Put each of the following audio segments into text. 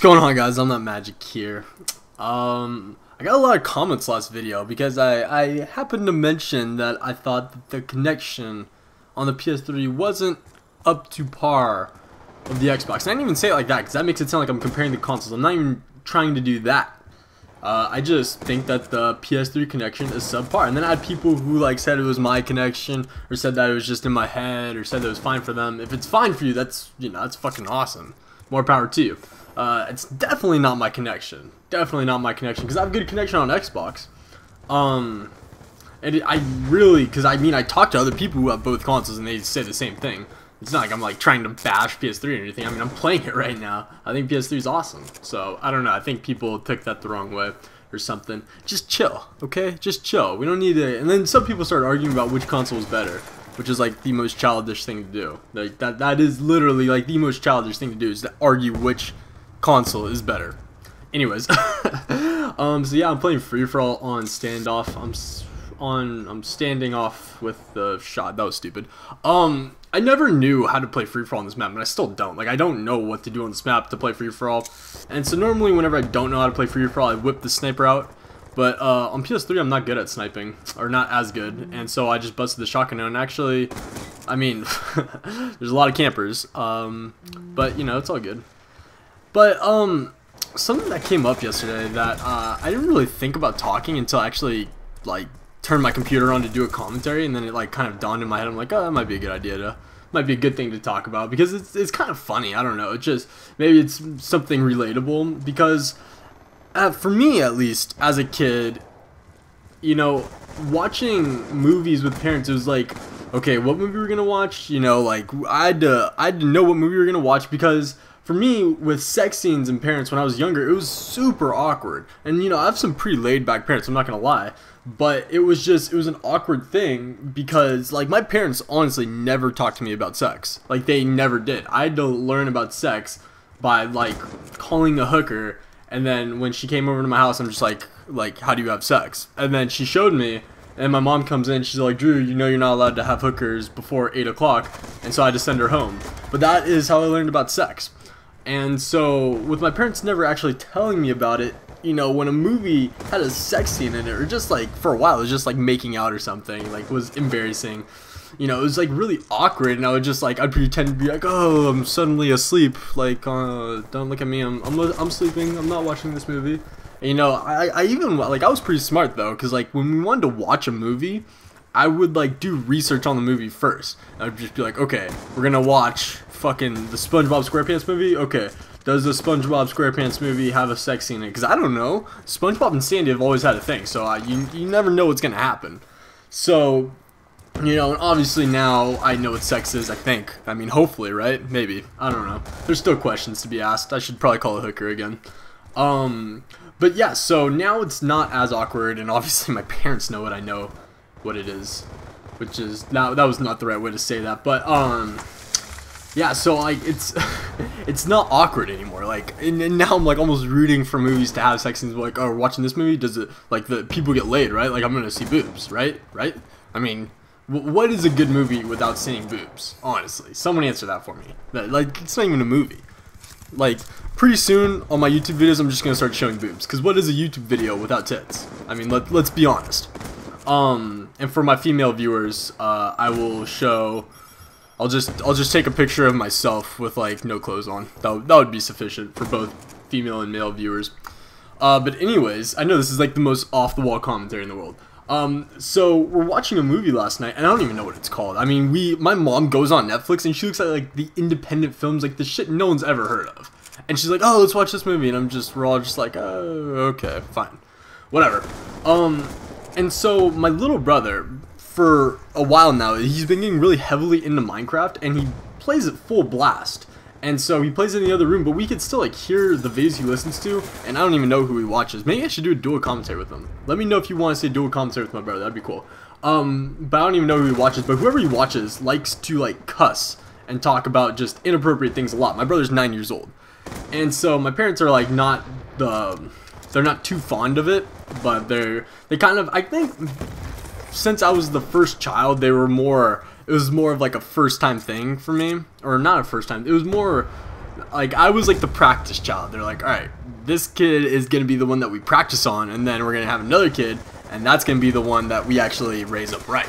going on, guys? ImNotMagic here. I got a lot of comments last video because I happened to mention that I thought that the connection on the PS3 wasn't up to par of the Xbox. And I didn't even say it like that because that makes it sound like I'm comparing the consoles. I'm not even trying to do that. I just think that the PS3 connection is subpar. And then I had people who said it was my connection, or said that it was just in my head, or said that it was fine for them. If it's fine for you, that's that's fucking awesome. More power to you. It's definitely not my connection. Definitely not my connection, because I have good connection on Xbox. Because I talked to other people who have both consoles and they say the same thing. It's not like I'm trying to bash PS3 or anything. I mean, I'm playing it right now. I think PS3 is awesome. So I don't know. I think people took that the wrong way or something. Just chill, okay? Just chill. We don't need to. And then some people start arguing about which console is better, which is the most childish thing to do. That is literally the most childish thing to do, is to argue which console is better. Anyways, so yeah, I'm playing free for all on standoff. I'm standing off with the shot. That was stupid. I never knew how to play free for all on this map, and I still don't. I don't know what to do on this map to play free for all. And so normally whenever I don't know how to play free for all, I whip the sniper out. But on PS3, I'm not good at sniping, or not as good, and so I just busted the shotgun out. And actually, I mean, there's a lot of campers, but it's all good. But something that came up yesterday that I didn't really think about talking until I actually turned my computer on to do a commentary, and then it kind of dawned in my head. I'm like, oh, that might be a good idea might be a good thing to talk about, because it's kind of funny. I don't know. It's just, maybe it's something relatable, because for me, at least, as a kid, watching movies with parents, it was okay, what movie we're gonna watch? I had to know what movie we were gonna watch, because for me, with sex scenes and parents when I was younger, it was super awkward. And I have some pretty laid back parents, I'm not gonna lie. But it was an awkward thing, because my parents honestly never talked to me about sex. They never did. I had to learn about sex by calling a hooker, and then when she came over to my house, I'm just like, how do you have sex? And then she showed me, and my mom comes in, she's like, Drew, you're not allowed to have hookers before 8 o'clock, and so I had to send her home. But that is how I learned about sex. And so, with my parents never actually telling me about it, when a movie had a sex scene in it, or just for a while, it was just making out or something, was embarrassing, it was really awkward, and I would just I'd pretend to be oh, I'm suddenly asleep, don't look at me, I'm sleeping, I'm not watching this movie. And, I even, I was pretty smart though, because when we wanted to watch a movie, I would do research on the movie first. I would just be okay, we're gonna watch fucking the SpongeBob SquarePants movie. Okay, does the SpongeBob SquarePants movie have a sex scene in it? Because I don't know. SpongeBob and Sandy have always had a thing, so you never know what's gonna happen. So, and obviously now I know what sex is, I think. I mean, hopefully, right? Maybe. I don't know. There's still questions to be asked. I should probably call a hooker again. But yeah, so now it's not as awkward, and obviously my parents know what I know what it is, which is, now that was not the right way to say that, but yeah, so it's not awkward anymore, and now I'm almost rooting for movies to have sex scenes. Oh, we're watching this movie, does it the people get laid, right? I'm gonna see boobs, right? I mean, what is a good movie without seeing boobs? Honestly, someone answer that for me. It's not even a movie. Pretty soon on my YouTube videos, I'm just gonna start showing boobs, because what is a YouTube video without tits? I mean, let's be honest. And for my female viewers, I will show, I'll just take a picture of myself with no clothes on. That would be sufficient for both female and male viewers. But anyways, I know this is the most off the wall commentary in the world. So we're watching a movie last night, and I don't even know what it's called. I mean, my mom goes on Netflix and she looks at the independent films, the shit no one's ever heard of. And she's oh, let's watch this movie, and we're all just oh, okay, fine. Whatever. And so my little brother, for a while now, he's been getting really heavily into Minecraft, and he plays it full blast. And so he plays it in the other room, but we could still hear the videos he listens to, and I don't even know who he watches. Maybe I should do a dual commentary with him. Let me know if you want to see a dual commentary with my brother. That'd be cool. But I don't even know who he watches, but whoever he watches likes to cuss and talk about just inappropriate things a lot. My brother's 9 years old. And so my parents are they're not too fond of it, but they kind of, I think, since I was the first child, it was more of a first time thing for me, or not a first time, it was more like I was like the practice child. They're like, all right, this kid is gonna be the one that we practice on, and then we're gonna have another kid, and that's gonna be the one that we actually raise up right.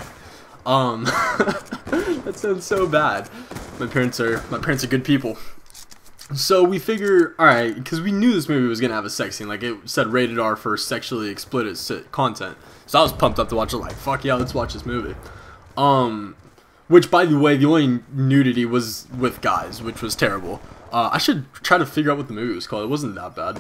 That sounds so bad. My parents are good people. So we figure, all right, because we knew this movie was gonna have a sex scene. Like it said, rated R for sexually explicit content. So I was pumped up to watch it. Like, fuck yeah, let's watch this movie. Which, by the way, the only nudity was with guys, which was terrible. I should try to figure out what the movie was called. It wasn't that bad.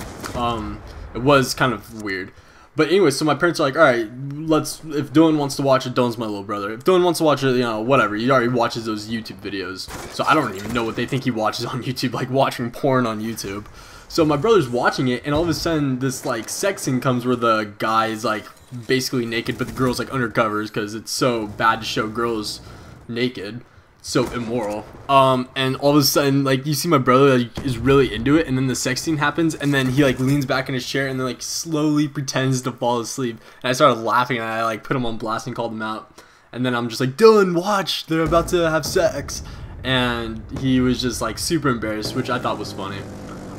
It was kind of weird. But anyway, so my parents are like, all right, if Dylan wants to watch it, Dylan's my little brother. If Dylan wants to watch it, you know, whatever. He already watches those YouTube videos. So I don't even know what they think he watches on YouTube, like watching porn on YouTube. So my brother's watching it, and all of a sudden, this, like, sex scene comes where the guy is, like, basically naked, but the girl's, like, under covers, because it's so bad to show girls naked. So immoral. And all of a sudden, like, you see my brother like, is really into it, and then the sex scene happens, and then he like leans back in his chair and then like slowly pretends to fall asleep. And I started laughing, and I like put him on blast and called him out. And then I'm just like, Dylan, watch, they're about to have sex. And he was just like super embarrassed, which I thought was funny.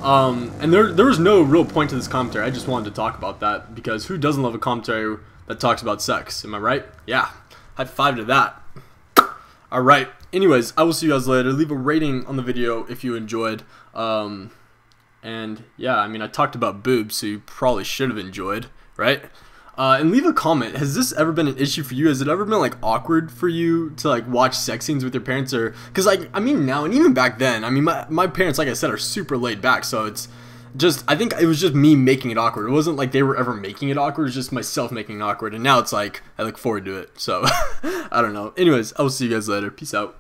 And there was no real point to this commentary. I just wanted to talk about that because who doesn't love a commentary that talks about sex? Am I right? Yeah. High five to that. Alright, anyways, I will see you guys later. Leave a rating on the video if you enjoyed. And yeah, I mean, I talked about boobs, so you probably should have enjoyed, right? And leave a comment. Has this ever been an issue for you? Has it ever been, like, awkward for you to, like, watch sex scenes with your parents? Or, because, like, I mean, now, and even back then, I mean, my parents, like I said, are super laid back, so it's just, I think it was just me making it awkward. It wasn't like they were ever making it awkward. It was just myself making it awkward. And now it's like, I look forward to it. So, I don't know. Anyways, I will see you guys later. Peace out.